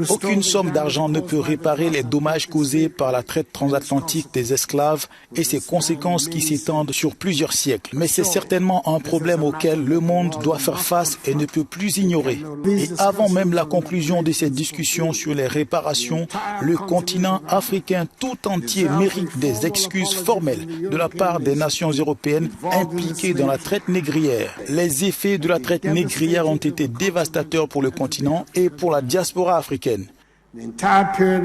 Aucune somme d'argent ne peut réparer les dommages causés par la traite transatlantique des esclaves et ses conséquences qui s'étendent sur plusieurs siècles. Mais c'est certainement un problème auquel le monde doit faire face et ne peut plus ignorer. Et avant même la conclusion de cette discussion sur les réparations, le continent africain tout entier mérite des excuses formelles de la part des nations européennes impliquées dans la traite négrière. Les effets de la traite négrière ont été dévastateurs pour le continent et pour la diaspora africaine.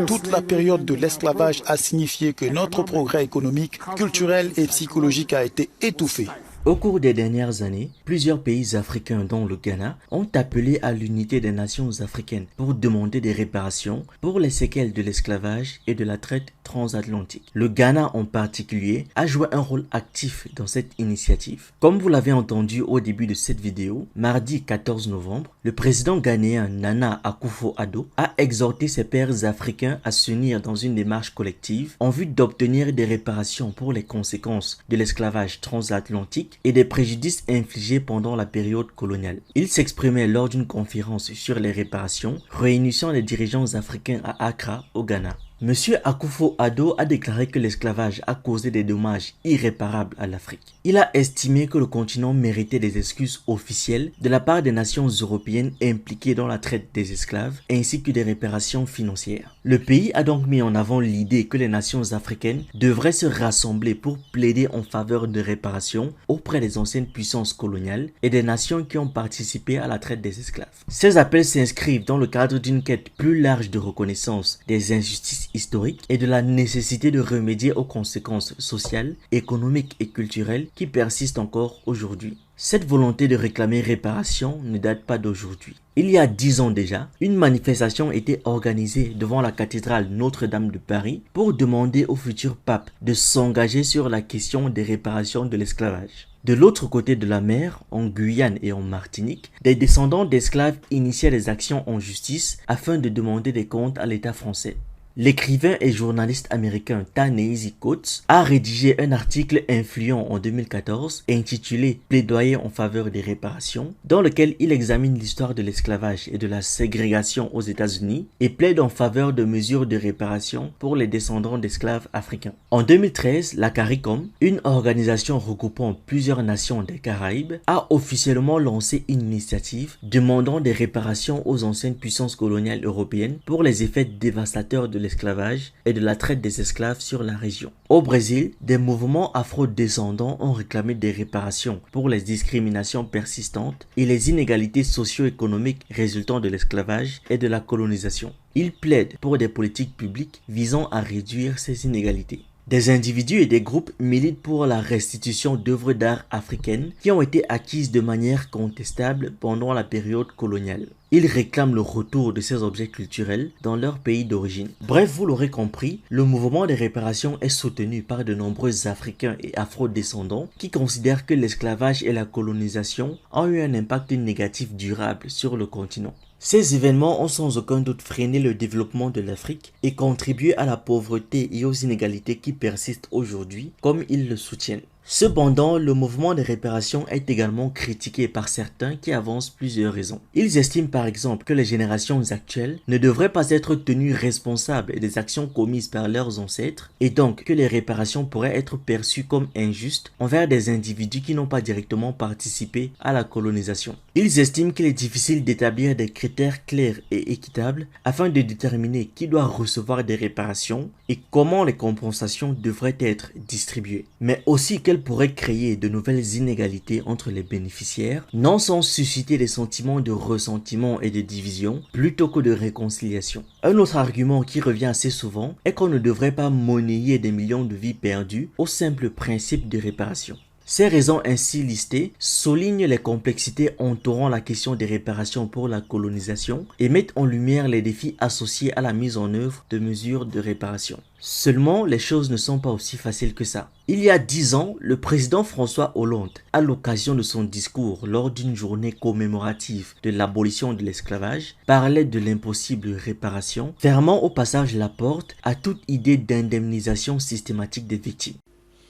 Toute la période de l'esclavage a signifié que notre progrès économique, culturel et psychologique a été étouffé. Au cours des dernières années, plusieurs pays africains, dont le Ghana, ont appelé à l'unité des nations africaines pour demander des réparations pour les séquelles de l'esclavage et de la traite transatlantique. Le Ghana en particulier a joué un rôle actif dans cette initiative. Comme vous l'avez entendu au début de cette vidéo, mardi 14 novembre, le président ghanéen Nana Akufo-Addo a exhorté ses pairs africains à s'unir dans une démarche collective en vue d'obtenir des réparations pour les conséquences de l'esclavage transatlantique et des préjudices infligés pendant la période coloniale. Il s'exprimait lors d'une conférence sur les réparations, réunissant les dirigeants africains à Accra, au Ghana. Monsieur Akufo-Addo a déclaré que l'esclavage a causé des dommages irréparables à l'Afrique. Il a estimé que le continent méritait des excuses officielles de la part des nations européennes impliquées dans la traite des esclaves ainsi que des réparations financières. Le pays a donc mis en avant l'idée que les nations africaines devraient se rassembler pour plaider en faveur de réparations auprès des anciennes puissances coloniales et des nations qui ont participé à la traite des esclaves. Ces appels s'inscrivent dans le cadre d'une quête plus large de reconnaissance des injustices historique et de la nécessité de remédier aux conséquences sociales, économiques et culturelles qui persistent encore aujourd'hui. Cette volonté de réclamer réparation ne date pas d'aujourd'hui. Il y a 10 ans déjà, une manifestation était organisée devant la cathédrale Notre-Dame de Paris pour demander au futur pape de s'engager sur la question des réparations de l'esclavage. De l'autre côté de la mer, en Guyane et en Martinique, des descendants d'esclaves initiaient des actions en justice afin de demander des comptes à l'État français. L'écrivain et journaliste américain Ta-Nehisi Coates a rédigé un article influent en 2014 intitulé « Plaidoyer en faveur des réparations » dans lequel il examine l'histoire de l'esclavage et de la ségrégation aux États-Unis et plaide en faveur de mesures de réparation pour les descendants d'esclaves africains. En 2013, la CARICOM, une organisation regroupant plusieurs nations des Caraïbes, a officiellement lancé une initiative demandant des réparations aux anciennes puissances coloniales européennes pour les effets dévastateurs de l'esclavage et de la traite des esclaves sur la région. Au Brésil, des mouvements afro-descendants ont réclamé des réparations pour les discriminations persistantes et les inégalités socio-économiques résultant de l'esclavage et de la colonisation. Ils plaident pour des politiques publiques visant à réduire ces inégalités. Des individus et des groupes militent pour la restitution d'œuvres d'art africaines qui ont été acquises de manière contestable pendant la période coloniale. Ils réclament le retour de ces objets culturels dans leur pays d'origine. Bref, vous l'aurez compris, le mouvement des réparations est soutenu par de nombreux Africains et Afro-descendants qui considèrent que l'esclavage et la colonisation ont eu un impact négatif durable sur le continent. Ces événements ont sans aucun doute freiné le développement de l'Afrique et contribué à la pauvreté et aux inégalités qui persistent aujourd'hui, comme ils le soutiennent. Cependant, le mouvement de réparation est également critiqué par certains qui avancent plusieurs raisons. Ils estiment par exemple que les générations actuelles ne devraient pas être tenues responsables des actions commises par leurs ancêtres et donc que les réparations pourraient être perçues comme injustes envers des individus qui n'ont pas directement participé à la colonisation. Ils estiment qu'il est difficile d'établir des critères clairs et équitables afin de déterminer qui doit recevoir des réparations et comment les compensations devraient être distribuées, mais aussi qu'elles pourraient créer de nouvelles inégalités entre les bénéficiaires, non sans susciter des sentiments de ressentiment et de division plutôt que de réconciliation. Un autre argument qui revient assez souvent est qu'on ne devrait pas monnayer des millions de vies perdues au simple principe de réparation. Ces raisons ainsi listées soulignent les complexités entourant la question des réparations pour la colonisation et mettent en lumière les défis associés à la mise en œuvre de mesures de réparation. Seulement, les choses ne sont pas aussi faciles que ça. Il y a 10 ans, le président François Hollande, à l'occasion de son discours lors d'une journée commémorative de l'abolition de l'esclavage, parlait de l'impossible réparation, fermant au passage la porte à toute idée d'indemnisation systématique des victimes.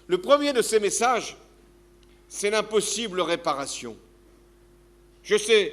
Le premier de ces messages, c'est l'impossible réparation. Je sais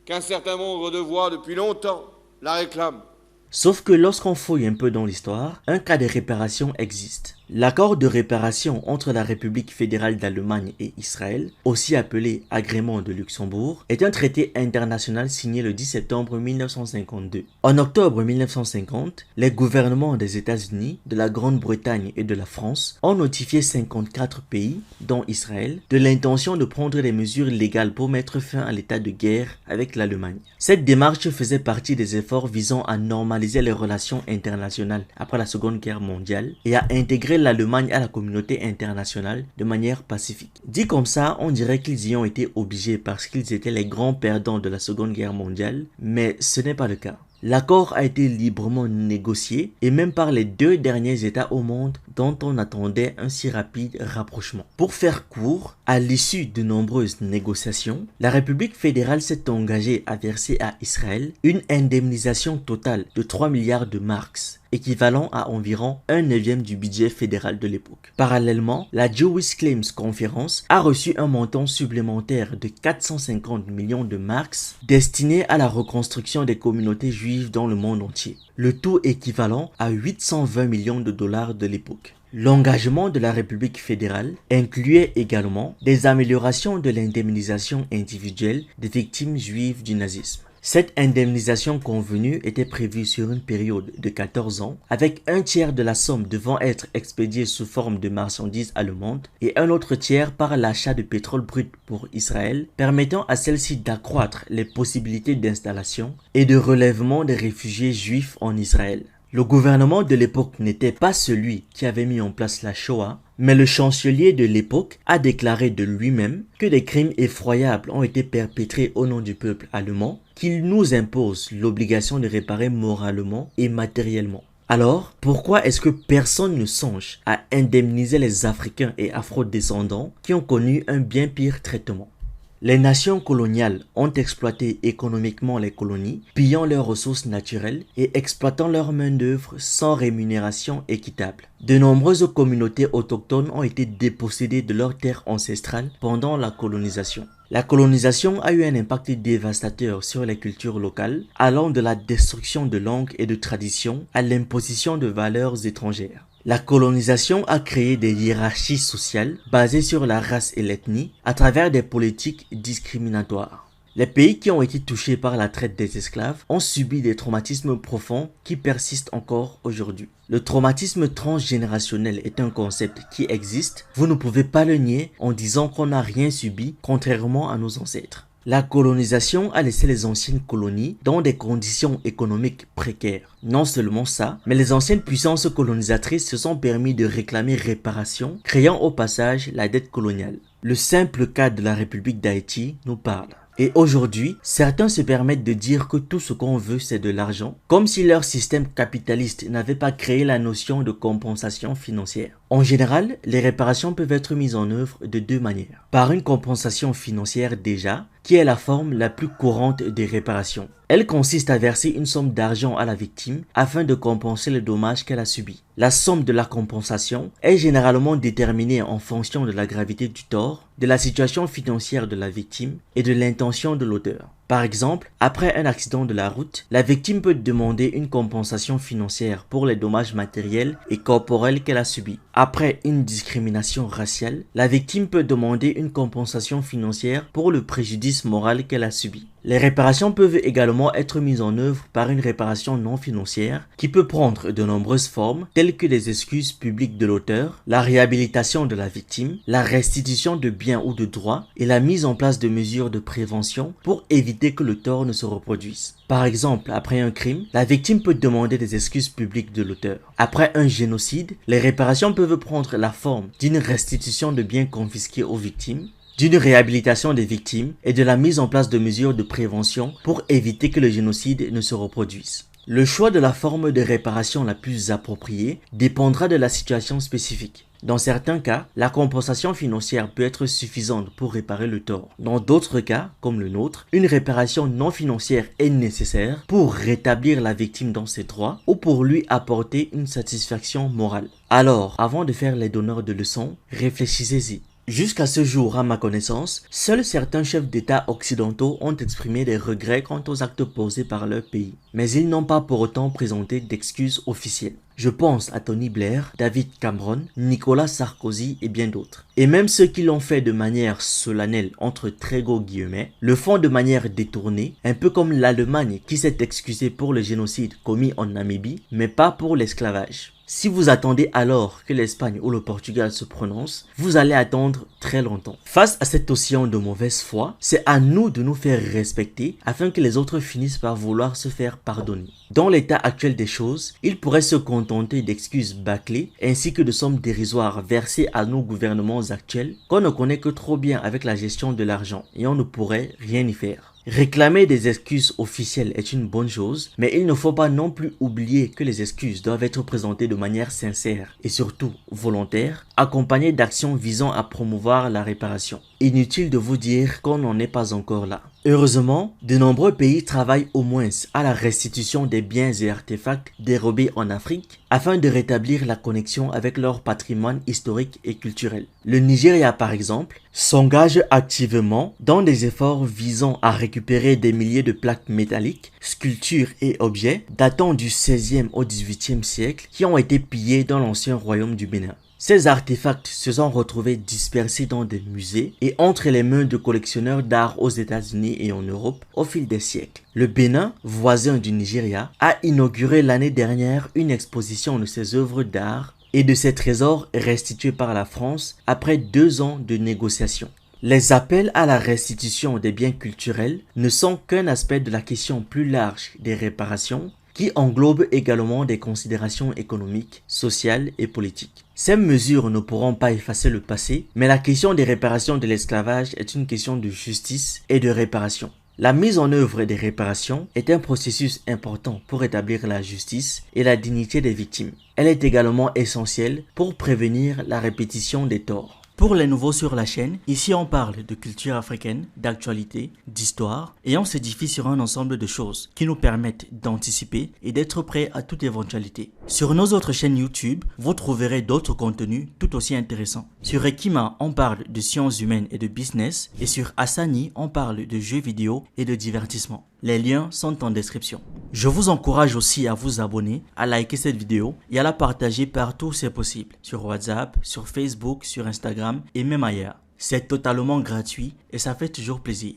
qu'un certain nombre de voix depuis longtemps la réclament. Sauf que lorsqu'on fouille un peu dans l'histoire, un cas de réparation existe. L'accord de réparation entre la République fédérale d'Allemagne et Israël, aussi appelé Agrément de Luxembourg, est un traité international signé le 10 septembre 1952. En octobre 1950, les gouvernements des États-Unis, de la Grande-Bretagne et de la France ont notifié 54 pays, dont Israël, de l'intention de prendre des mesures légales pour mettre fin à l'état de guerre avec l'Allemagne. Cette démarche faisait partie des efforts visant à normaliser les relations internationales après la Seconde Guerre mondiale et à intégrer l'Allemagne à la communauté internationale de manière pacifique. Dit comme ça, on dirait qu'ils y ont été obligés parce qu'ils étaient les grands perdants de la Seconde Guerre mondiale, mais ce n'est pas le cas. L'accord a été librement négocié et même par les deux derniers États au monde dont on attendait un si rapide rapprochement. Pour faire court, à l'issue de nombreuses négociations, la République fédérale s'est engagée à verser à Israël une indemnisation totale de 3 milliards de marks, équivalent à environ 1/9 du budget fédéral de l'époque. Parallèlement, la Jewish Claims Conference a reçu un montant supplémentaire de 450 millions de marks destiné à la reconstruction des communautés juives dans le monde entier, le tout équivalent à 820 millions de dollars de l'époque. L'engagement de la République fédérale incluait également des améliorations de l'indemnisation individuelle des victimes juives du nazisme. Cette indemnisation convenue était prévue sur une période de 14 ans, avec un tiers de la somme devant être expédiée sous forme de marchandises allemandes et un autre tiers par l'achat de pétrole brut pour Israël, permettant à celle-ci d'accroître les possibilités d'installation et de relèvement des réfugiés juifs en Israël. Le gouvernement de l'époque n'était pas celui qui avait mis en place la Shoah, mais le chancelier de l'époque a déclaré de lui-même que des crimes effroyables ont été perpétrés au nom du peuple allemand, qu'il nous impose l'obligation de réparer moralement et matériellement. Alors, pourquoi est-ce que personne ne songe à indemniser les Africains et Afro-descendants qui ont connu un bien pire traitement? Les nations coloniales ont exploité économiquement les colonies, pillant leurs ressources naturelles et exploitant leur main-d'œuvre sans rémunération équitable. De nombreuses communautés autochtones ont été dépossédées de leurs terres ancestrales pendant la colonisation. La colonisation a eu un impact dévastateur sur les cultures locales, allant de la destruction de langues et de traditions à l'imposition de valeurs étrangères. La colonisation a créé des hiérarchies sociales basées sur la race et l'ethnie à travers des politiques discriminatoires. Les pays qui ont été touchés par la traite des esclaves ont subi des traumatismes profonds qui persistent encore aujourd'hui. Le traumatisme transgénérationnel est un concept qui existe, vous ne pouvez pas le nier en disant qu'on n'a rien subi contrairement à nos ancêtres. La colonisation a laissé les anciennes colonies dans des conditions économiques précaires. Non seulement ça, mais les anciennes puissances colonisatrices se sont permis de réclamer réparation, créant au passage la dette coloniale. Le simple cas de la République d'Haïti nous parle. Et aujourd'hui, certains se permettent de dire que tout ce qu'on veut c'est de l'argent, comme si leur système capitaliste n'avait pas créé la notion de compensation financière. En général, les réparations peuvent être mises en œuvre de deux manières. Par une compensation financière déjà, qui est la forme la plus courante des réparations. Elle consiste à verser une somme d'argent à la victime afin de compenser le dommage qu'elle a subi. La somme de la compensation est généralement déterminée en fonction de la gravité du tort, de la situation financière de la victime et de l'intention de l'auteur. Par exemple, après un accident de la route, la victime peut demander une compensation financière pour les dommages matériels et corporels qu'elle a subis. Après une discrimination raciale, la victime peut demander une compensation financière pour le préjudice moral qu'elle a subi. Les réparations peuvent également être mises en œuvre par une réparation non financière qui peut prendre de nombreuses formes telles que les excuses publiques de l'auteur, la réhabilitation de la victime, la restitution de biens ou de droits et la mise en place de mesures de prévention pour éviter que le tort ne se reproduise. Par exemple, après un crime, la victime peut demander des excuses publiques de l'auteur. Après un génocide, les réparations peuvent prendre la forme d'une restitution de biens confisqués aux victimes, d'une réhabilitation des victimes et de la mise en place de mesures de prévention pour éviter que le génocide ne se reproduise. Le choix de la forme de réparation la plus appropriée dépendra de la situation spécifique. Dans certains cas, la compensation financière peut être suffisante pour réparer le tort. Dans d'autres cas, comme le nôtre, une réparation non financière est nécessaire pour rétablir la victime dans ses droits ou pour lui apporter une satisfaction morale. Alors, avant de faire les donneurs de leçons, réfléchissez-y. Jusqu'à ce jour, à ma connaissance, seuls certains chefs d'État occidentaux ont exprimé des regrets quant aux actes posés par leur pays, mais ils n'ont pas pour autant présenté d'excuses officielles. Je pense à Tony Blair, David Cameron, Nicolas Sarkozy et bien d'autres. Et même ceux qui l'ont fait de manière solennelle, entre très gros guillemets, le font de manière détournée, un peu comme l'Allemagne qui s'est excusée pour le génocide commis en Namibie, mais pas pour l'esclavage. Si vous attendez alors que l'Espagne ou le Portugal se prononcent, vous allez attendre très longtemps. Face à cet océan de mauvaise foi, c'est à nous de nous faire respecter afin que les autres finissent par vouloir se faire pardonner. Dans l'état actuel des choses, ils pourraient se contenter d'excuses bâclées ainsi que de sommes dérisoires versées à nos gouvernements actuels qu'on ne connaît que trop bien avec la gestion de l'argent et on ne pourrait rien y faire. Réclamer des excuses officielles est une bonne chose, mais il ne faut pas non plus oublier que les excuses doivent être présentées de manière sincère et surtout volontaire, accompagnées d'actions visant à promouvoir la réparation. Inutile de vous dire qu'on n'en est pas encore là. Heureusement, de nombreux pays travaillent au moins à la restitution des biens et artefacts dérobés en Afrique afin de rétablir la connexion avec leur patrimoine historique et culturel. Le Nigeria, par exemple, s'engage activement dans des efforts visant à récupérer des milliers de plaques métalliques, sculptures et objets datant du 16e au 18e siècle qui ont été pillés dans l'ancien royaume du Bénin. Ces artefacts se sont retrouvés dispersés dans des musées et entre les mains de collectionneurs d'art aux États-Unis et en Europe au fil des siècles. Le Bénin, voisin du Nigeria, a inauguré l'année dernière une exposition de ses œuvres d'art et de ses trésors restitués par la France après 2 ans de négociations. Les appels à la restitution des biens culturels ne sont qu'un aspect de la question plus large des réparations qui englobe également des considérations économiques, sociales et politiques. Ces mesures ne pourront pas effacer le passé, mais la question des réparations de l'esclavage est une question de justice et de réparation. La mise en œuvre des réparations est un processus important pour établir la justice et la dignité des victimes. Elle est également essentielle pour prévenir la répétition des torts. Pour les nouveaux sur la chaîne, ici on parle de culture africaine, d'actualité, d'histoire et on s'édifie sur un ensemble de choses qui nous permettent d'anticiper et d'être prêts à toute éventualité. Sur nos autres chaînes YouTube, vous trouverez d'autres contenus tout aussi intéressants. Sur Ekima, on parle de sciences humaines et de business et sur Asani, on parle de jeux vidéo et de divertissement. Les liens sont en description. Je vous encourage aussi à vous abonner, à liker cette vidéo et à la partager partout où c'est possible. Sur WhatsApp, sur Facebook, sur Instagram et même ailleurs. C'est totalement gratuit et ça fait toujours plaisir.